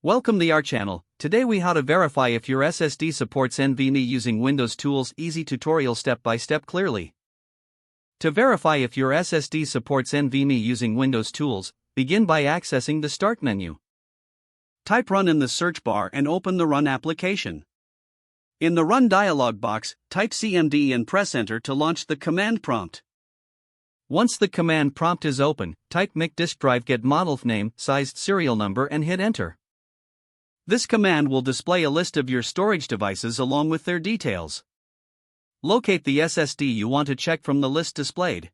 Welcome to our channel. Today we how to verify if your SSD supports NVMe using Windows Tools. Easy tutorial step by step clearly. To verify if your SSD supports NVMe using Windows Tools, begin by accessing the Start menu. Type Run in the search bar and open the Run application. In the Run dialog box, type CMD and press Enter to launch the command prompt. Once the command prompt is open, type MIC disk drive get model name, sized serial number and hit Enter. This command will display a list of your storage devices along with their details. Locate the SSD you want to check from the list displayed.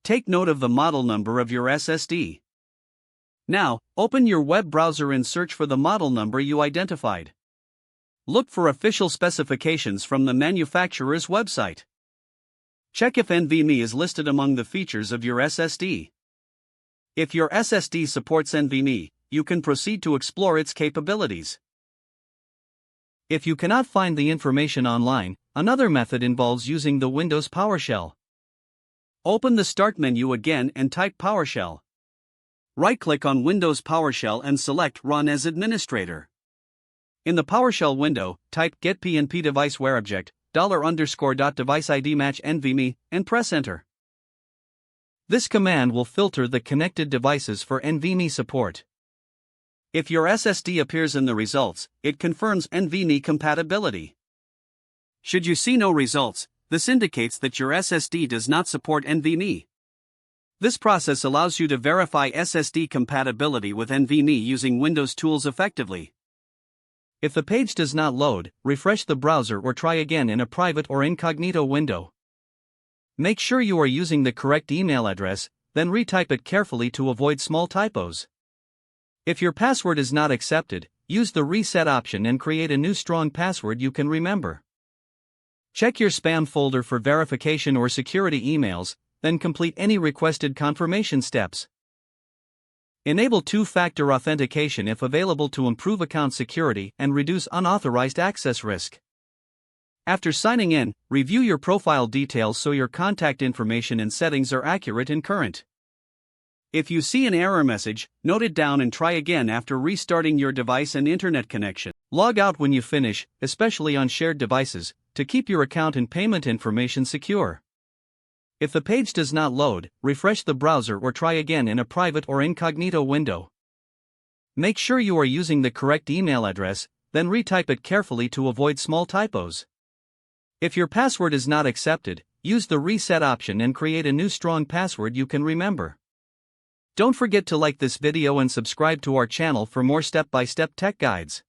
Take note of the model number of your SSD. Now, open your web browser and search for the model number you identified. Look for official specifications from the manufacturer's website. Check if NVMe is listed among the features of your SSD. If your SSD supports NVMe, you can proceed to explore its capabilities. If you cannot find the information online, another method involves using the Windows PowerShell. Open the Start menu again and type PowerShell. Right-click on Windows PowerShell and select Run as Administrator. In the PowerShell window, type get PNP device where object, $_device ID match NVMe, and press Enter. This command will filter the connected devices for NVMe support. If your SSD appears in the results, it confirms NVMe compatibility. Should you see no results, this indicates that your SSD does not support NVMe. This process allows you to verify SSD compatibility with NVMe using Windows Tools effectively. If the page does not load, refresh the browser or try again in a private or incognito window. Make sure you are using the correct email address, then retype it carefully to avoid small typos. If your password is not accepted, use the reset option and create a new strong password you can remember. Check your spam folder for verification or security emails, then complete any requested confirmation steps. Enable two-factor authentication if available to improve account security and reduce unauthorized access risk. After signing in, review your profile details so your contact information and settings are accurate and current. If you see an error message, note it down and try again after restarting your device and internet connection. Log out when you finish, especially on shared devices, to keep your account and payment information secure. If the page does not load, refresh the browser or try again in a private or incognito window. Make sure you are using the correct email address, then retype it carefully to avoid small typos. If your password is not accepted, use the reset option and create a new strong password you can remember. Don't forget to like this video and subscribe to our channel for more step-by-step tech guides.